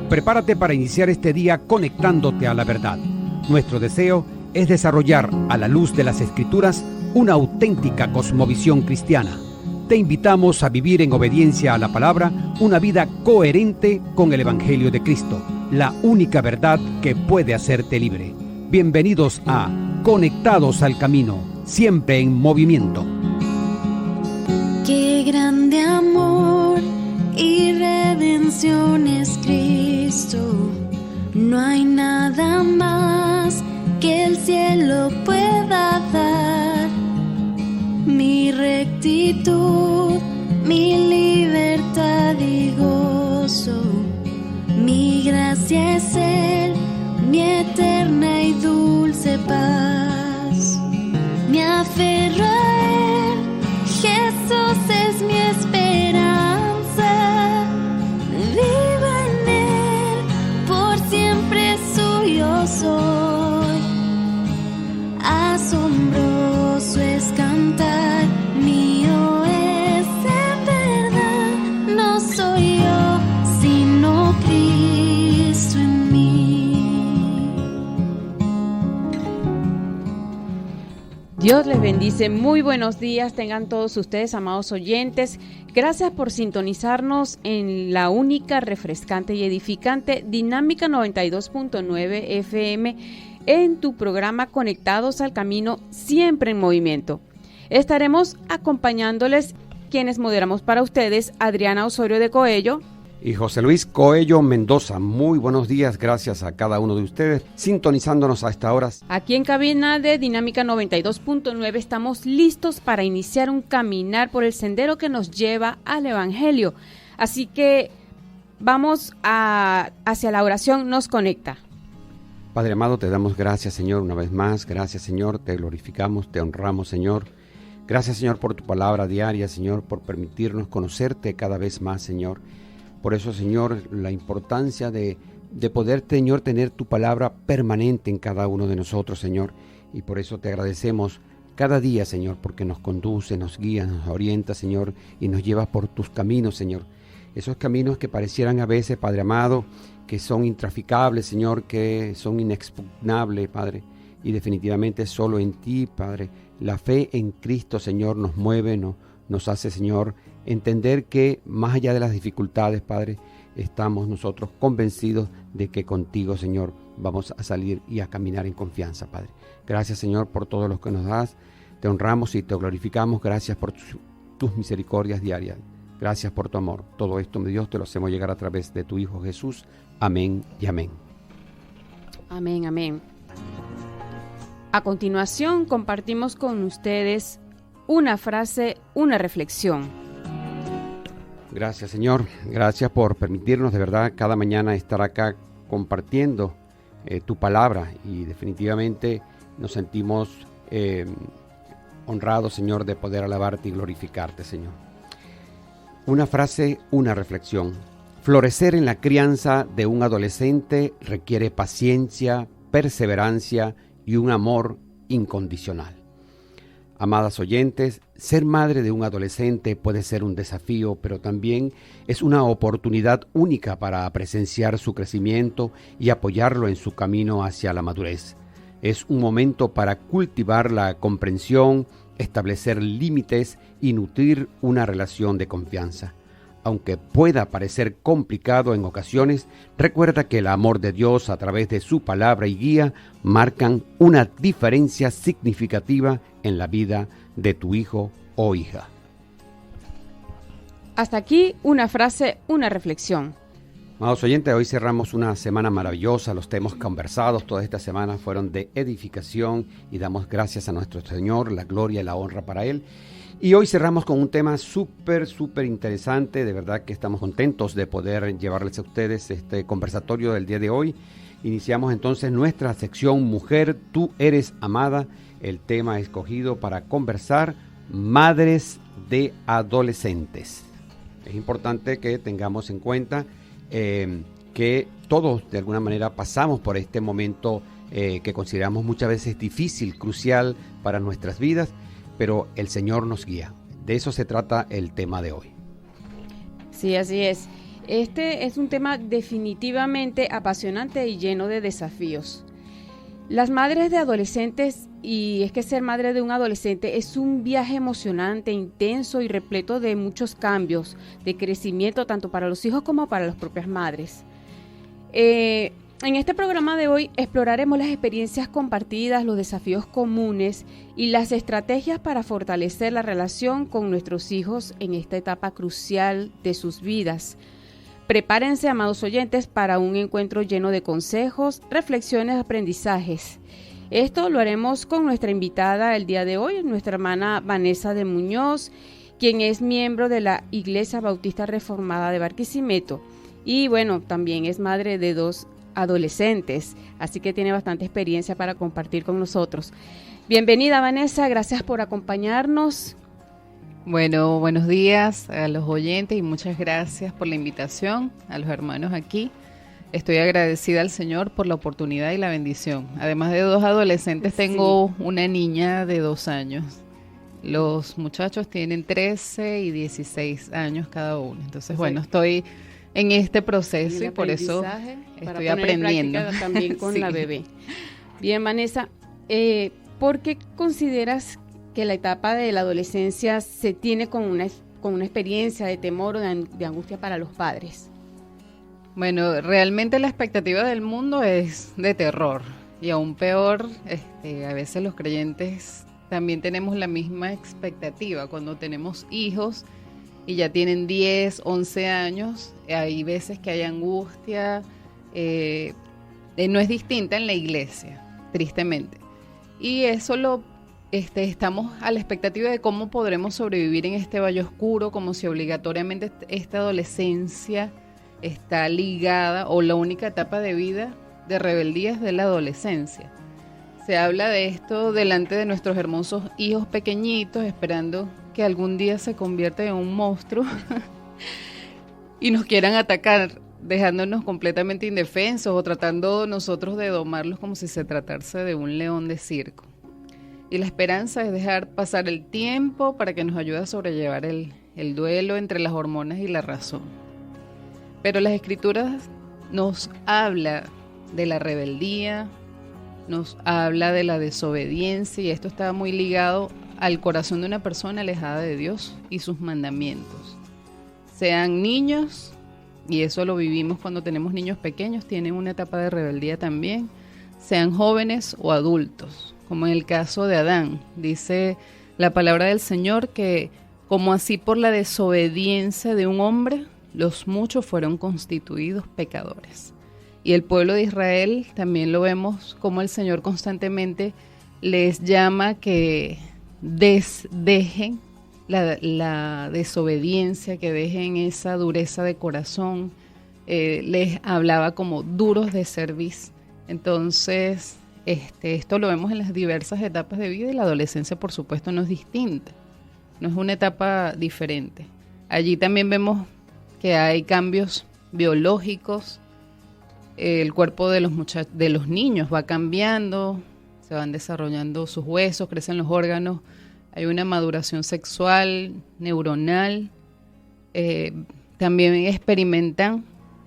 Prepárate para iniciar este día conectándote a la verdad. Nuestro deseo es desarrollar, a la luz de las Escrituras, una auténtica cosmovisión cristiana. Te invitamos a vivir en obediencia a la palabra una vida coherente con el Evangelio de Cristo, la única verdad que puede hacerte libre. Bienvenidos a Conectados al Camino, siempre en movimiento. Qué grande amor y redención es Cristo. No hay nada más que el cielo pueda dar. Mi rectitud, mi libertad y gozo. Mi gracia es Él, mi eterna y dulce paz. Me aferro a Él, Jesús es mi esperanza. Vivo en Él, por siempre suyo soy. Asombroso es cantar, mío es en verdad. No soy yo, sino Cristo en mí. Dios les bendice. Muy buenos días tengan todos ustedes, amados oyentes. Gracias por sintonizarnos en la única, refrescante y edificante Dinámica 92.9 FM en tu programa Conectados al Camino, siempre en movimiento. Estaremos acompañándoles quienes moderamos para ustedes, Adriana Osorio de Coello Y José Luis Coello Mendoza. Muy buenos días, gracias a cada uno de ustedes sintonizándonos a esta hora. Aquí en cabina de Dinámica 92.9 estamos listos para iniciar un caminar por el sendero que nos lleva al Evangelio. Así que vamos hacia la oración, nos conecta. Padre amado, te damos gracias, Señor, una vez más. Gracias, Señor, te glorificamos, te honramos, Señor. Gracias, Señor, por tu palabra diaria, Señor, por permitirnos conocerte cada vez más, Señor. Por eso, Señor, la importancia de poder, Señor, tener tu palabra permanente en cada uno de nosotros, Señor. Y por eso te agradecemos cada día, Señor, porque nos conduce, nos guía, nos orienta, Señor, y nos lleva por tus caminos, Señor. Esos caminos que parecieran a veces, Padre amado, que son intraficables, Señor, que son inexpugnables, Padre. Y definitivamente solo en ti, Padre, la fe en Cristo, Señor, nos mueve, nos hace, Señor, entender que más allá de las dificultades, Padre, estamos nosotros convencidos de que contigo, Señor, vamos a salir y a caminar en confianza, Padre. Gracias, Señor, por todo lo que nos das. Te honramos y te glorificamos. Gracias por tus misericordias diarias. Gracias por tu amor. Todo esto, mi Dios, te lo hacemos llegar a través de tu Hijo Jesús. Amén y amén. Amén, amén. A continuación, compartimos con ustedes una frase, una reflexión. Gracias, Señor. Gracias por permitirnos de verdad cada mañana estar acá compartiendo tu palabra, y definitivamente nos sentimos honrados, Señor, de poder alabarte y glorificarte, Señor. Una frase, una reflexión. Florecer en la crianza de un adolescente requiere paciencia, perseverancia y un amor incondicional. Amadas oyentes, ser madre de un adolescente puede ser un desafío, pero también es una oportunidad única para presenciar su crecimiento y apoyarlo en su camino hacia la madurez. Es un momento para cultivar la comprensión, establecer límites y nutrir una relación de confianza. Aunque pueda parecer complicado en ocasiones, recuerda que el amor de Dios a través de su palabra y guía marcan una diferencia significativa en la vida de tu hijo o hija. Hasta aquí una frase, una reflexión. Amados oyentes, hoy cerramos una semana maravillosa. Los temas conversados toda esta semana fueron de edificación y damos gracias a nuestro Señor, la gloria y la honra para Él. Y hoy cerramos con un tema súper interesante. De verdad que estamos contentos de poder llevarles a ustedes este conversatorio del día de hoy. Iniciamos entonces nuestra sección Mujer, tú eres amada. El tema escogido para conversar, madres de adolescentes. Es importante que tengamos en cuenta que todos de alguna manera pasamos por este momento que consideramos muchas veces difícil, crucial para nuestras vidas, pero el Señor nos guía. De eso se trata el tema de hoy. Sí, así es. Este es un tema definitivamente apasionante y lleno de desafíos. Las madres de adolescentes, y es que ser madre de un adolescente es un viaje emocionante, intenso y repleto de muchos cambios, de crecimiento tanto para los hijos como para las propias madres. En este programa de hoy exploraremos las experiencias compartidas, los desafíos comunes y las estrategias para fortalecer la relación con nuestros hijos en esta etapa crucial de sus vidas. Prepárense, amados oyentes, para un encuentro lleno de consejos, reflexiones, aprendizajes. Esto lo haremos con nuestra invitada el día de hoy, nuestra hermana Vanessa de Muñoz, quien es miembro de la Iglesia Bautista Reformada de Barquisimeto. Y bueno, también es madre de 2 adolescentes, así que tiene bastante experiencia para compartir con nosotros. Bienvenida, Vanessa, gracias por acompañarnos. Bueno, buenos días a los oyentes y muchas gracias por la invitación, a los hermanos aquí. Estoy agradecida al Señor por la oportunidad y la bendición. Además de 2 adolescentes, tengo una niña de 2 años. Los muchachos tienen 13 y 16 años cada uno. Entonces, bueno, estoy en este proceso y por eso estoy aprendiendo. También con la bebé. Bien, Vanessa, ¿por qué consideras que la etapa de la adolescencia se tiene con una experiencia de temor o de angustia para los padres? Bueno, realmente la expectativa del mundo es de terror y aún peor, a veces los creyentes también tenemos la misma expectativa cuando tenemos hijos y ya tienen 10, 11 años, hay veces que hay angustia, no es distinta en la iglesia, tristemente. Y eso estamos a la expectativa de cómo podremos sobrevivir en este valle oscuro, como si obligatoriamente esta adolescencia está ligada, o la única etapa de vida de rebeldía es de la adolescencia. Se habla de esto delante de nuestros hermosos hijos pequeñitos, esperando que algún día se convierta en un monstruo y nos quieran atacar, dejándonos completamente indefensos o tratando nosotros de domarlos como si se tratase de un león de circo. Y la esperanza es dejar pasar el tiempo para que nos ayude a sobrellevar el duelo entre las hormonas y la razón. Pero las Escrituras nos habla de la rebeldía, nos habla de la desobediencia, y esto está muy ligado al corazón de una persona alejada de Dios y sus mandamientos. Sean niños, y eso lo vivimos cuando tenemos niños pequeños, tienen una etapa de rebeldía también, sean jóvenes o adultos, como en el caso de Adán. Dice la palabra del Señor que como así por la desobediencia de un hombre, los muchos fueron constituidos pecadores. Y el pueblo de Israel también lo vemos como el Señor constantemente les llama que dejen la desobediencia, que dejen esa dureza de corazón. Les hablaba como duros de cerviz. Entonces, esto lo vemos en las diversas etapas de vida, y la adolescencia, por supuesto, no es distinta. No es una etapa diferente. Allí también vemos que hay cambios biológicos. El cuerpo de los niños va cambiando, se van desarrollando sus huesos, crecen los órganos, hay una maduración sexual, neuronal, también experimentan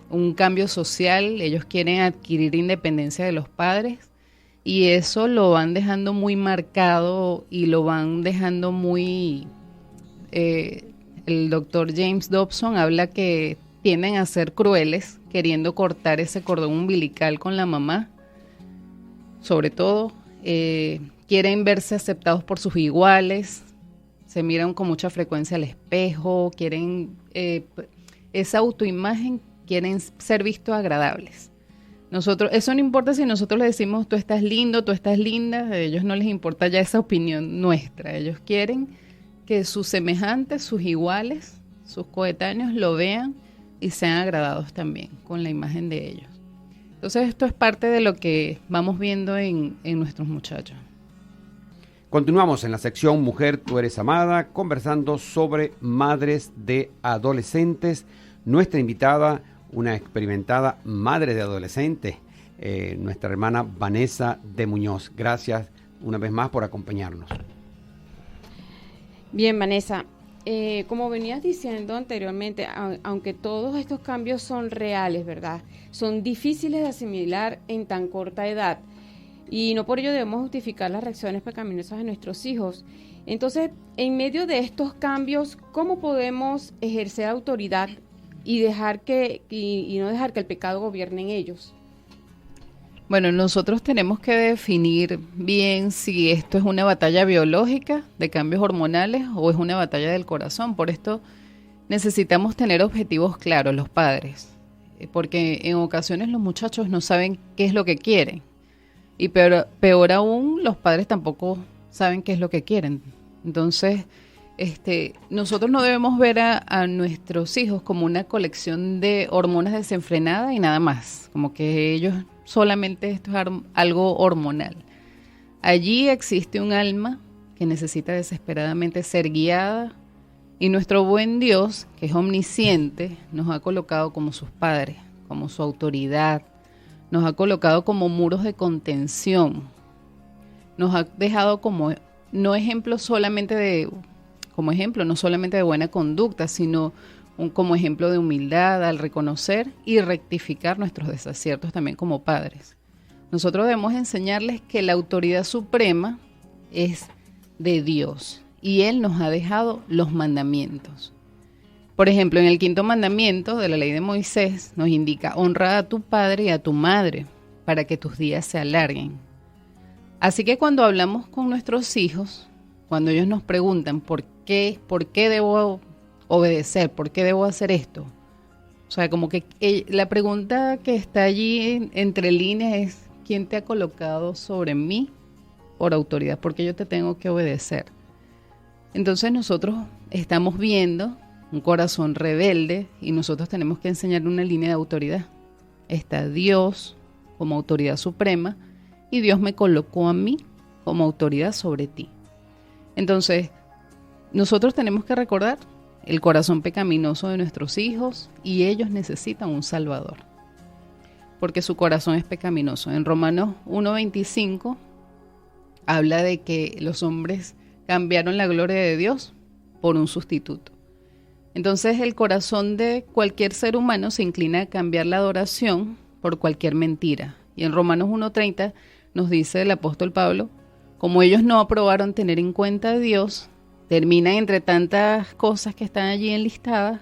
un cambio social, ellos quieren adquirir independencia de los padres, y eso lo van dejando muy marcado y lo van dejando muy... el doctor James Dobson habla que tienden a ser crueles, queriendo cortar ese cordón umbilical con la mamá. Sobre todo, quieren verse aceptados por sus iguales, se miran con mucha frecuencia al espejo, quieren esa autoimagen, quieren ser vistos agradables. Eso no importa si nosotros les decimos tú estás lindo, tú estás linda, a ellos no les importa ya esa opinión nuestra. Ellos quieren que sus semejantes, sus iguales, sus coetáneos lo vean y sean agradados también con la imagen de ellos. Entonces esto es parte de lo que vamos viendo en nuestros muchachos. Continuamos en la sección Mujer, tú eres amada, conversando sobre madres de adolescentes. Nuestra invitada, una experimentada madre de adolescentes, nuestra hermana Vanessa de Muñoz. Gracias una vez más por acompañarnos. Bien, Vanessa, como venías diciendo anteriormente, aunque todos estos cambios son reales, ¿verdad? Son difíciles de asimilar en tan corta edad y no por ello debemos justificar las reacciones pecaminosas de nuestros hijos. Entonces, en medio de estos cambios, ¿cómo podemos ejercer autoridad y no dejar que el pecado gobierne en ellos? Bueno, nosotros tenemos que definir bien si esto es una batalla biológica de cambios hormonales o es una batalla del corazón. Por esto necesitamos tener objetivos claros los padres, porque en ocasiones los muchachos no saben qué es lo que quieren. Y peor aún, los padres tampoco saben qué es lo que quieren. Entonces, nosotros no debemos ver a nuestros hijos como una colección de hormonas desenfrenadas y nada más, como que ellos solamente esto es algo hormonal. Allí existe un alma que necesita desesperadamente ser guiada y nuestro buen Dios, que es omnisciente, nos ha colocado como sus padres, como su autoridad, nos ha colocado como muros de contención, nos ha dejado como no ejemplo solamente no solamente de buena conducta, sino como ejemplo de humildad al reconocer y rectificar nuestros desaciertos también como padres. Nosotros debemos enseñarles que la autoridad suprema es de Dios y Él nos ha dejado los mandamientos. Por ejemplo, en el 5º mandamiento de la ley de Moisés nos indica: honra a tu padre y a tu madre para que tus días se alarguen. Así que cuando hablamos con nuestros hijos, cuando ellos nos preguntan por qué debo obedecer, por qué debo hacer esto, o sea, como que la pregunta que está allí entre líneas es: ¿quién te ha colocado sobre mí por autoridad? ¿Por qué yo te tengo que obedecer? Entonces nosotros estamos viendo un corazón rebelde y nosotros tenemos que enseñarle una línea de autoridad. Está Dios como autoridad suprema y Dios me colocó a mí como autoridad sobre ti. Entonces, nosotros tenemos que recordar el corazón pecaminoso de nuestros hijos y ellos necesitan un Salvador, porque su corazón es pecaminoso. En Romanos 1:25 habla de que los hombres cambiaron la gloria de Dios por un sustituto. Entonces el corazón de cualquier ser humano se inclina a cambiar la adoración por cualquier mentira. Y en Romanos 1:30 nos dice el apóstol Pablo: como ellos no aprobaron tener en cuenta a Dios, terminan entre tantas cosas que están allí enlistadas,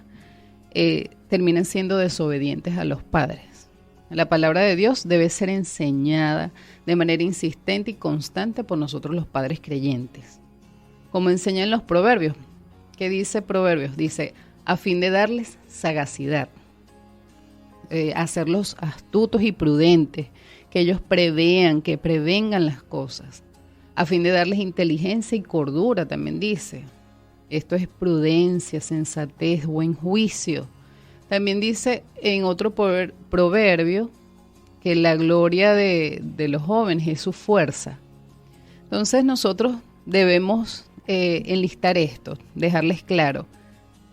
terminan siendo desobedientes a los padres. La palabra de Dios debe ser enseñada de manera insistente y constante por nosotros los padres creyentes. Como enseñan los proverbios. ¿Qué dice Proverbios? Dice: a fin de darles sagacidad, hacerlos astutos y prudentes, que ellos prevean, que prevengan las cosas, a fin de darles inteligencia y cordura, también dice. Esto es prudencia, sensatez, buen juicio. También dice en otro proverbio que la gloria de los jóvenes es su fuerza. Entonces nosotros debemos enlistar esto, dejarles claro: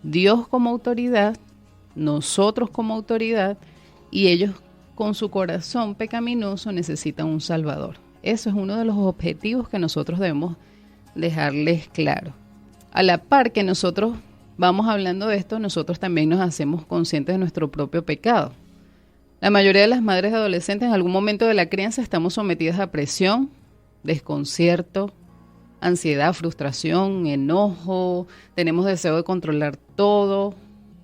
Dios como autoridad, nosotros como autoridad, y ellos con su corazón pecaminoso necesitan un Salvador. Eso es uno de los objetivos que nosotros debemos dejarles claro. A la par que nosotros vamos hablando de esto, nosotros también nos hacemos conscientes de nuestro propio pecado. La mayoría de las madres adolescentes en algún momento de la crianza estamos sometidas a presión, desconcierto, ansiedad, frustración, enojo, tenemos deseo de controlar todo,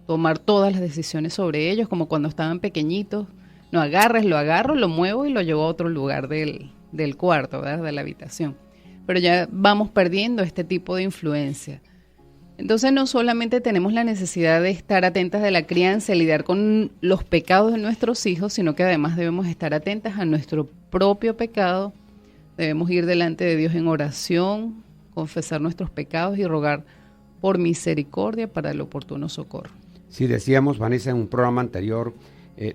tomar todas las decisiones sobre ellos, como cuando estaban pequeñitos. No agarres, lo agarro, lo muevo y lo llevo a otro lugar del cuarto, ¿verdad? De la habitación. Pero ya vamos perdiendo este tipo de influencia. Entonces no solamente tenemos la necesidad de estar atentas de la crianza y lidiar con los pecados de nuestros hijos, sino que además debemos estar atentas a nuestro propio pecado. Debemos ir delante de Dios en oración, confesar nuestros pecados y rogar por misericordia para el oportuno socorro. Sí, decíamos, Vanessa, en un programa anterior,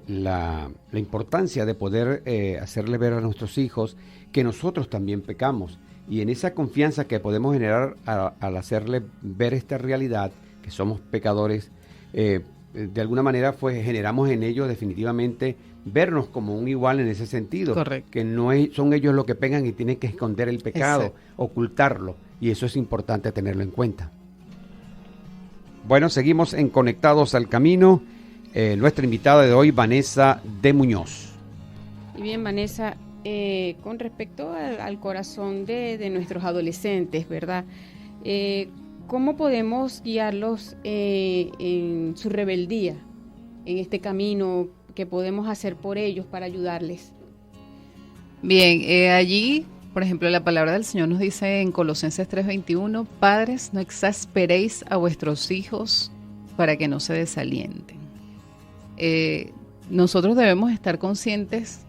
la importancia de poder hacerle ver a nuestros hijos que nosotros también pecamos. Y en esa confianza que podemos generar al hacerle ver esta realidad, que somos pecadores, de alguna manera pues generamos en ellos definitivamente vernos como un igual en ese sentido. Correcto. Que no son ellos los que pecan y tienen que esconder el pecado, exacto, ocultarlo, y eso es importante tenerlo en cuenta. Bueno, seguimos en Conectados al Camino. Nuestra invitada de hoy, Vanessa de Muñoz. Y bien, Vanessa, con respecto al corazón de nuestros adolescentes, ¿verdad? ¿Cómo podemos guiarlos en su rebeldía, en este camino? ¿Qué podemos hacer por ellos para ayudarles? Bien, allí, por ejemplo, la palabra del Señor nos dice en Colosenses 3:21, padres, no exasperéis a vuestros hijos para que no se desalienten. Nosotros debemos estar conscientes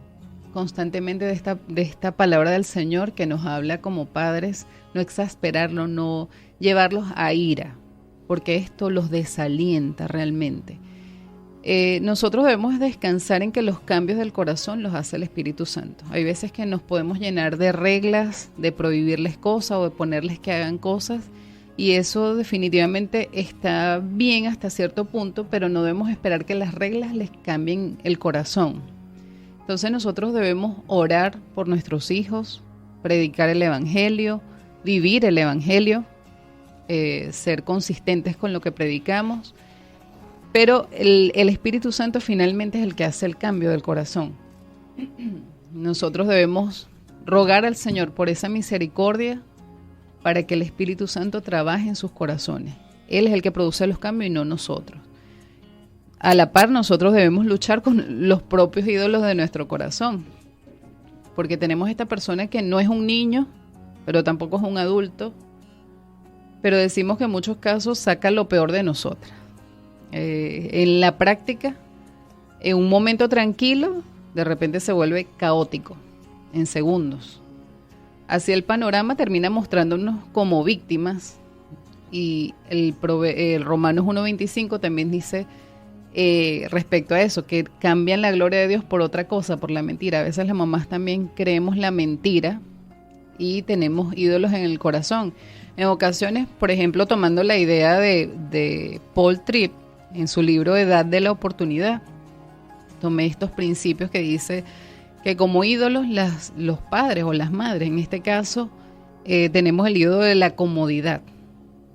constantemente de esta palabra del Señor que nos habla como padres, no exasperarlos, no llevarlos a ira, porque esto los desalienta realmente. Nosotros debemos descansar en que los cambios del corazón los hace el Espíritu Santo. Hay veces que nos podemos llenar de reglas, de prohibirles cosas o de ponerles que hagan cosas, y eso definitivamente está bien hasta cierto punto, pero no debemos esperar que las reglas les cambien el corazón. Entonces nosotros debemos orar por nuestros hijos, predicar el Evangelio, vivir el Evangelio, ser consistentes con lo que predicamos, pero el Espíritu Santo finalmente es el que hace el cambio del corazón. Nosotros debemos rogar al Señor por esa misericordia para que el Espíritu Santo trabaje en sus corazones. Él es el que produce los cambios y no nosotros. A la par, nosotros debemos luchar con los propios ídolos de nuestro corazón, porque tenemos esta persona que no es un niño, pero tampoco es un adulto, pero decimos que en muchos casos saca lo peor de nosotras. En la práctica, en un momento tranquilo, de repente se vuelve caótico, en segundos. Así el panorama termina mostrándonos como víctimas, y el Romanos 1:25 también dice respecto a eso, que cambian la gloria de Dios por otra cosa, por la mentira. A veces las mamás también creemos la mentira y tenemos ídolos en el corazón. En ocasiones, por ejemplo, tomando la idea de Paul Tripp, en su libro Edad de la Oportunidad, tomé estos principios que dice que como ídolos los padres o las madres, en este caso, tenemos el ídolo de la comodidad.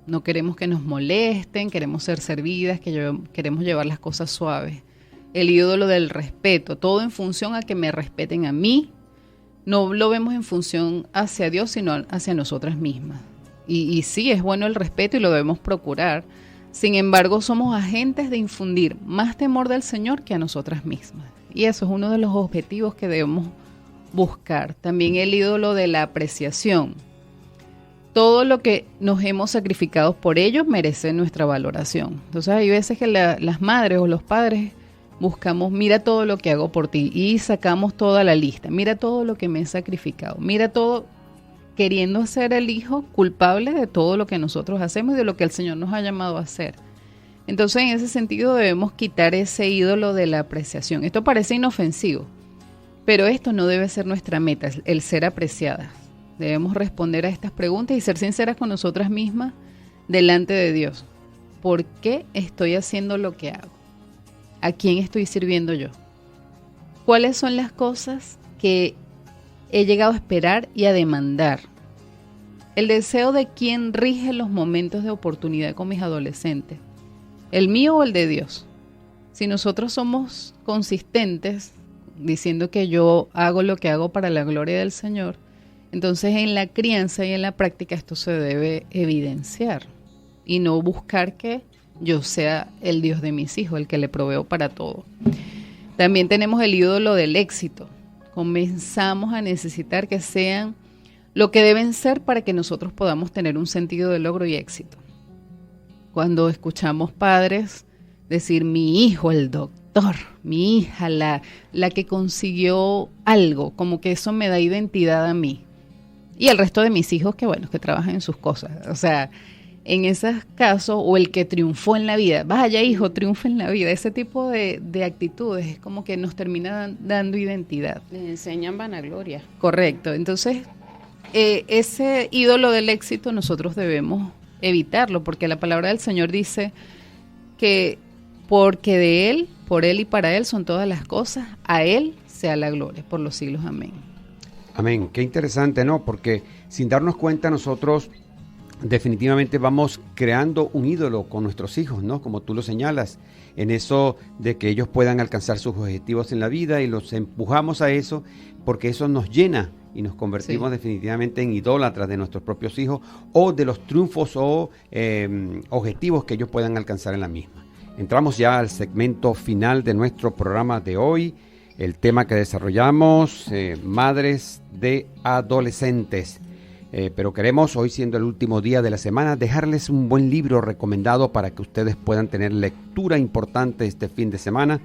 No queremos que nos molesten, queremos ser servidas, queremos llevar las cosas suaves. El ídolo del respeto, todo en función a que me respeten a mí. No lo vemos en función hacia Dios, sino hacia nosotras mismas. Y sí, es bueno el respeto y lo debemos procurar. Sin embargo, somos agentes de infundir más temor del Señor que a nosotras mismas. Y eso es uno de los objetivos que debemos buscar. También el ídolo de la apreciación. Todo lo que nos hemos sacrificado por ellos merece nuestra valoración. Entonces hay veces que las madres o los padres buscamos, mira todo lo que hago por ti, y sacamos toda la lista. Mira todo lo que me he sacrificado. Mira todo, queriendo ser el hijo culpable de todo lo que nosotros hacemos y de lo que el Señor nos ha llamado a hacer. Entonces, en ese sentido debemos quitar ese ídolo de la apreciación. Esto parece inofensivo, pero esto no debe ser nuestra meta, el ser apreciadas. Debemos responder a estas preguntas y ser sinceras con nosotras mismas delante de Dios. ¿Por qué estoy haciendo lo que hago? ¿A quién estoy sirviendo yo? ¿Cuáles son las cosas que he llegado a esperar y a demandar? El deseo de quién rige los momentos de oportunidad con mis adolescentes. ¿El mío o el de Dios? Si nosotros somos consistentes diciendo que yo hago lo que hago para la gloria del Señor, entonces en la crianza y en la práctica esto se debe evidenciar y no buscar que yo sea el Dios de mis hijos, el que le proveo para todo. También tenemos el ídolo del éxito. Comenzamos a necesitar que sean lo que deben ser para que nosotros podamos tener un sentido de logro y éxito. Cuando escuchamos padres decir, mi hijo el doctor, mi hija la que consiguió algo, como que eso me da identidad a mí. Y el resto de mis hijos que trabajan en sus cosas. O sea, en esos casos, o el que triunfó en la vida, vaya hijo, triunfa en la vida. Ese tipo de actitudes es como que nos termina dando identidad. Les enseñan vanagloria. Correcto. Entonces, ese ídolo del éxito nosotros debemos evitarlo, porque la palabra del Señor dice que porque de Él, por Él y para Él son todas las cosas, a Él sea la gloria por los siglos. Amén. Amén. Qué interesante, ¿no? Porque sin darnos cuenta nosotros definitivamente vamos creando un ídolo con nuestros hijos, ¿no? Como tú lo señalas, en eso de que ellos puedan alcanzar sus objetivos en la vida, y los empujamos a eso porque eso nos llena y nos convertimos definitivamente en idólatras de nuestros propios hijos o de los triunfos o objetivos que ellos puedan alcanzar en la misma. Entramos ya al segmento final de nuestro programa de hoy. El tema que desarrollamos, madres de adolescentes. Pero queremos, hoy siendo el último día de la semana, dejarles un buen libro recomendado para que ustedes puedan tener lectura importante este fin de semana.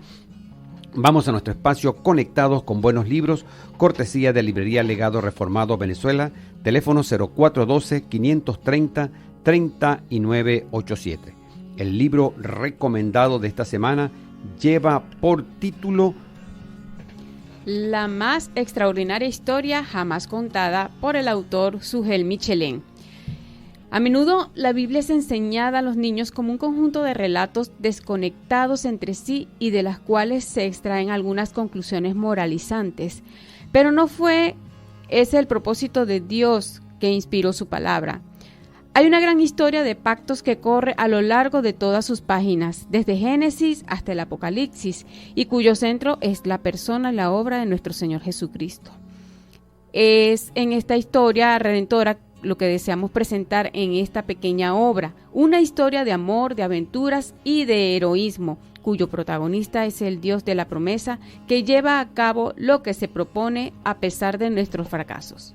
Vamos a nuestro espacio Conectados con Buenos Libros, cortesía de Librería Legado Reformado Venezuela, teléfono 0412-530-3987. El libro recomendado de esta semana lleva por título La más extraordinaria historia jamás contada, por el autor Sugel Michelén. A menudo la Biblia es enseñada a los niños como un conjunto de relatos desconectados entre sí y de las cuales se extraen algunas conclusiones moralizantes. Pero no fue ese el propósito de Dios que inspiró su palabra. Hay una gran historia de pactos que corre a lo largo de todas sus páginas, desde Génesis hasta el Apocalipsis, y cuyo centro es la persona y la obra de nuestro Señor Jesucristo. Es en esta historia redentora lo que deseamos presentar en esta pequeña obra, una historia de amor, de aventuras y de heroísmo, cuyo protagonista es el Dios de la promesa que lleva a cabo lo que se propone a pesar de nuestros fracasos.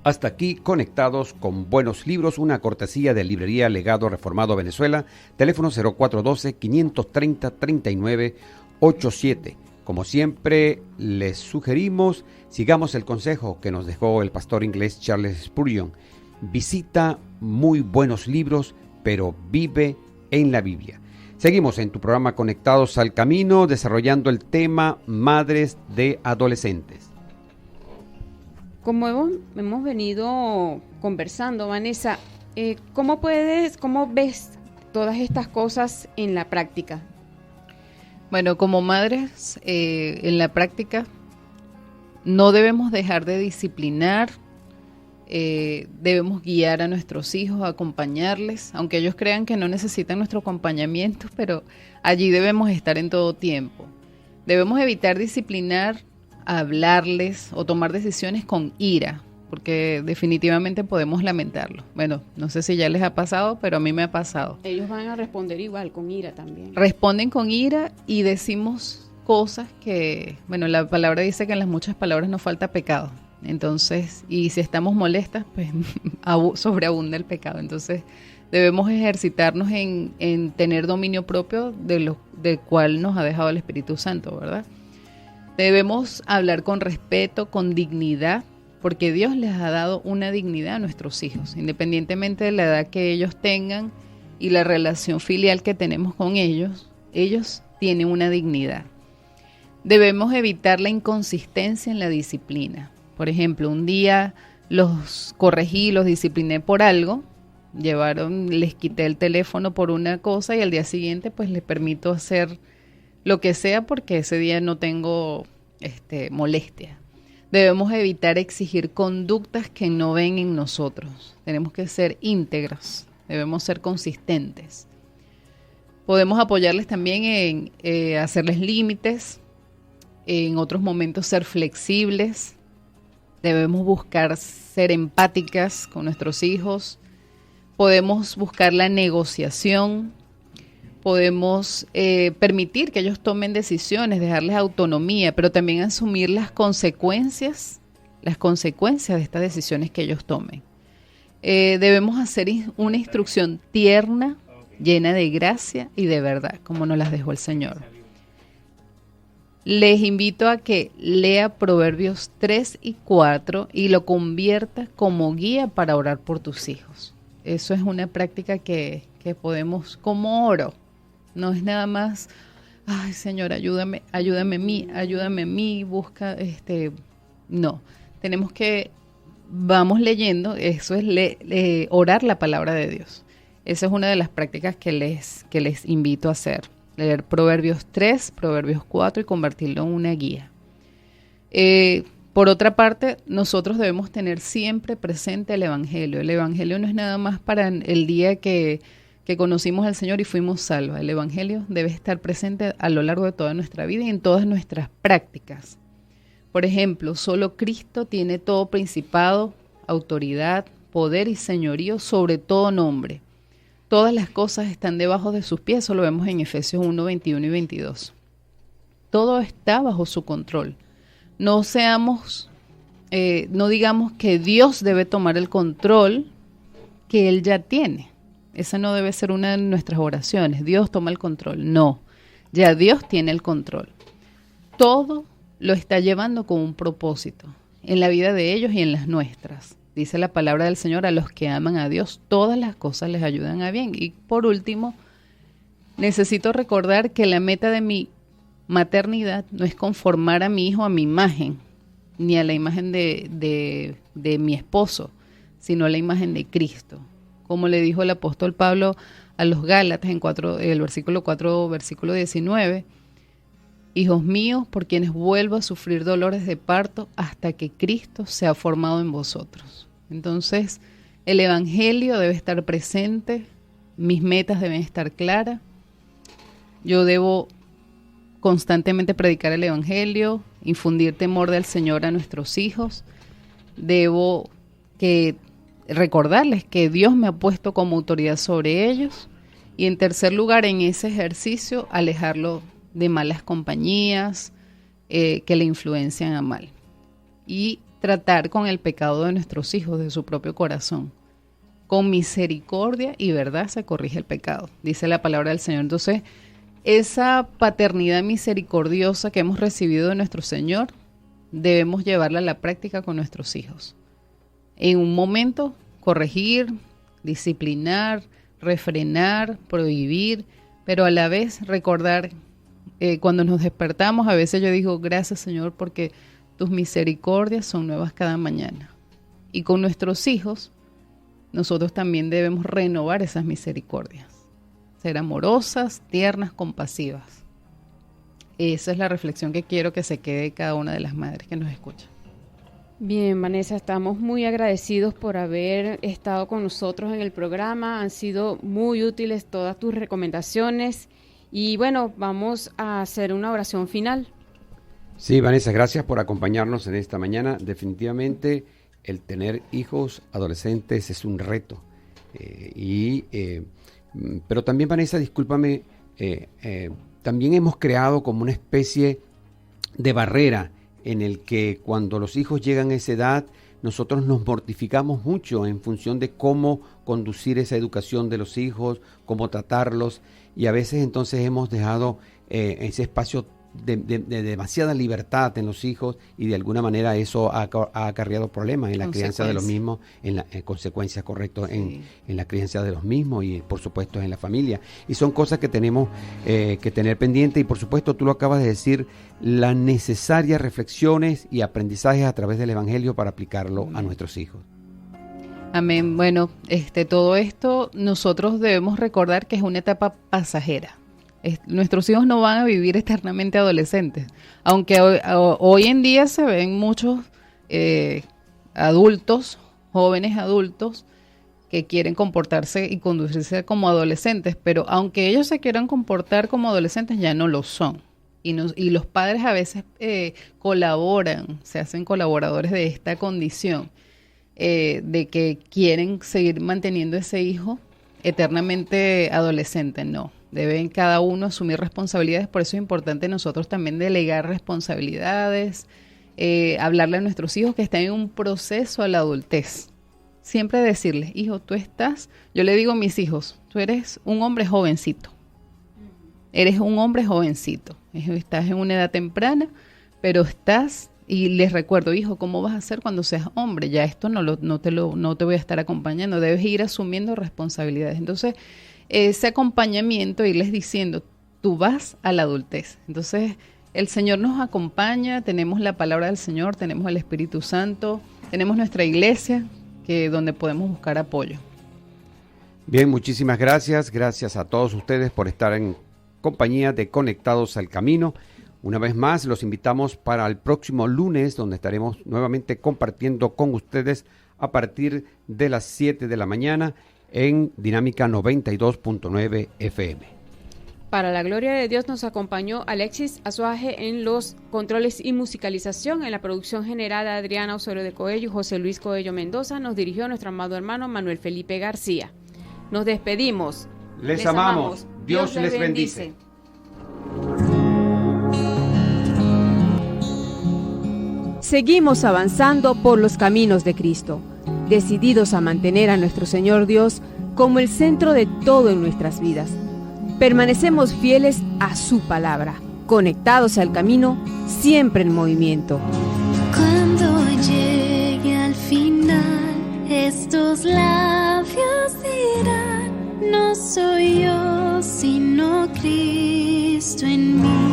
Hasta aquí Conectados con Buenos Libros, una cortesía de Librería Legado Reformado Venezuela, teléfono 0412-530-3987. Como siempre, les sugerimos, sigamos el consejo que nos dejó el pastor inglés Charles Spurgeon. Visita muy buenos libros, pero vive en la Biblia. Seguimos en tu programa Conectados al Camino, desarrollando el tema Madres de Adolescentes. Como hemos venido conversando, Vanessa, ¿cómo ves todas estas cosas en la práctica? Bueno, como madres, en la práctica no debemos dejar de disciplinar, debemos guiar a nuestros hijos, acompañarles, aunque ellos crean que no necesitan nuestro acompañamiento, pero allí debemos estar en todo tiempo. Debemos evitar disciplinar, hablarles o tomar decisiones con ira, porque definitivamente podemos lamentarlo. Bueno, no sé si ya les ha pasado, pero a mí me ha pasado. Ellos van a responder igual, con ira también. Responden con ira y decimos cosas que, bueno, la palabra dice que en las muchas palabras no falta pecado. Entonces, y si estamos molestas, pues sobreabunda el pecado. Entonces, debemos ejercitarnos en tener dominio propio del cual nos ha dejado el Espíritu Santo, ¿verdad? Debemos hablar con respeto, con dignidad, porque Dios les ha dado una dignidad a nuestros hijos, independientemente de la edad que ellos tengan y la relación filial que tenemos con ellos, ellos tienen una dignidad. Debemos evitar la inconsistencia en la disciplina. Por ejemplo, un día los corregí, los discipliné por algo, les quité el teléfono por una cosa y al día siguiente pues les permito hacer lo que sea porque ese día no tengo molestia. Debemos evitar exigir conductas que no ven en nosotros. Tenemos que ser íntegros, debemos ser consistentes. Podemos apoyarles también en hacerles límites, en otros momentos ser flexibles. Debemos buscar ser empáticas con nuestros hijos. Podemos buscar la negociación. Podemos permitir que ellos tomen decisiones, dejarles autonomía, pero también asumir las consecuencias de estas decisiones que ellos tomen. Debemos hacer una instrucción tierna, llena de gracia y de verdad, como nos las dejó el Señor. Les invito a que lea Proverbios 3 y 4 y lo convierta como guía para orar por tus hijos. Eso es una práctica que podemos, como oro. No es nada más, ay Señor, ayúdame a mí, busca, no. Tenemos que, vamos leyendo, eso es orar la palabra de Dios. Esa es una de las prácticas que les invito a hacer. Leer Proverbios 3, Proverbios 4 y convertirlo en una guía. Por otra parte, nosotros debemos tener siempre presente el Evangelio. El Evangelio no es nada más para el día que conocimos al Señor y fuimos salvos. El Evangelio debe estar presente a lo largo de toda nuestra vida y en todas nuestras prácticas. Por ejemplo, solo Cristo tiene todo principado, autoridad, poder y señorío sobre todo nombre. Todas las cosas están debajo de sus pies, eso lo vemos en Efesios 1, 21 y 22. Todo está bajo su control. No digamos que Dios debe tomar el control que Él ya tiene. Esa no debe ser una de nuestras oraciones. Dios toma el control. No, ya Dios tiene el control. Todo lo está llevando con un propósito en la vida de ellos y en las nuestras. Dice la palabra del Señor, a los que aman a Dios, todas las cosas les ayudan a bien. Y por último, necesito recordar que la meta de mi maternidad no es conformar a mi hijo a mi imagen, ni a la imagen de mi esposo, sino a la imagen de Cristo. Como le dijo el apóstol Pablo a los Gálatas en el versículo 4, versículo 19, hijos míos, por quienes vuelvo a sufrir dolores de parto hasta que Cristo sea formado en vosotros. Entonces, el Evangelio debe estar presente, mis metas deben estar claras, yo debo constantemente predicar el Evangelio, infundir temor del Señor a nuestros hijos. Debo recordarles que Dios me ha puesto como autoridad sobre ellos. Y en tercer lugar, en ese ejercicio, alejarlo de malas compañías que le influencian a mal. Y tratar con el pecado de nuestros hijos, de su propio corazón. Con misericordia y verdad se corrige el pecado, dice la palabra del Señor. Entonces, esa paternidad misericordiosa que hemos recibido de nuestro Señor, debemos llevarla a la práctica con nuestros hijos. En un momento, corregir, disciplinar, refrenar, prohibir, pero a la vez recordar, cuando nos despertamos, a veces yo digo, gracias Señor, porque tus misericordias son nuevas cada mañana. Y con nuestros hijos, nosotros también debemos renovar esas misericordias. Ser amorosas, tiernas, compasivas. Esa es la reflexión que quiero que se quede cada una de las madres que nos escuchan. Bien, Vanessa, estamos muy agradecidos por haber estado con nosotros en el programa. Han sido muy útiles todas tus recomendaciones. Y bueno, vamos a hacer una oración final. Sí, Vanessa, gracias por acompañarnos en esta mañana. Definitivamente el tener hijos adolescentes es un reto. Pero también, Vanessa, discúlpame, también hemos creado como una especie de barrera en el que cuando los hijos llegan a esa edad, nosotros nos mortificamos mucho en función de cómo conducir esa educación de los hijos, cómo tratarlos, y a veces entonces hemos dejado ese espacio de demasiada libertad en los hijos, y de alguna manera eso ha acarreado problemas en la crianza de los mismos, en consecuencias, correcto, en la crianza de los mismos y por supuesto en la familia. Y son cosas que tenemos que tener pendiente, y por supuesto tú lo acabas de decir, las necesarias reflexiones y aprendizajes a través del Evangelio para aplicarlo a nuestros hijos. Amén. Bueno, todo esto nosotros debemos recordar que es una etapa pasajera. Nuestros hijos no van a vivir eternamente adolescentes, aunque hoy en día se ven muchos adultos, jóvenes adultos, que quieren comportarse y conducirse como adolescentes, pero aunque ellos se quieran comportar como adolescentes, ya no lo son. Y los padres a veces colaboran, se hacen colaboradores de esta condición, de que quieren seguir manteniendo ese hijo eternamente adolescente. No, deben cada uno asumir responsabilidades, por eso es importante nosotros también delegar responsabilidades, hablarle a nuestros hijos que están en un proceso a la adultez. Siempre decirles, hijo, yo le digo a mis hijos, tú eres un hombre jovencito. Eres un hombre jovencito. Estás en una edad temprana, pero y les recuerdo, hijo, ¿cómo vas a hacer cuando seas hombre? Ya esto no te voy a estar acompañando, debes ir asumiendo responsabilidades. Entonces, ese acompañamiento, irles diciendo, tú vas a la adultez. Entonces, el Señor nos acompaña, tenemos la palabra del Señor, tenemos el Espíritu Santo, tenemos nuestra iglesia, donde podemos buscar apoyo. Bien, muchísimas gracias. Gracias a todos ustedes por estar en compañía de Conectados al Camino. Una vez más, los invitamos para el próximo lunes, donde estaremos nuevamente compartiendo con ustedes a partir de las 7 de la mañana en Dinámica 92.9 FM. Para la gloria de Dios nos acompañó Alexis Azuaje en los controles y musicalización. En la producción general, Adriana Osorio de Coello y José Luis Coello Mendoza. Nos dirigió nuestro amado hermano Manuel Felipe García. Nos despedimos. Les amamos. Dios les bendice. Seguimos avanzando por los caminos de Cristo, decididos a mantener a nuestro Señor Dios como el centro de todo en nuestras vidas. Permanecemos fieles a su palabra, conectados al camino, siempre en movimiento. Cuando llegue al final, estos labios dirán: no soy yo, sino Cristo en mí.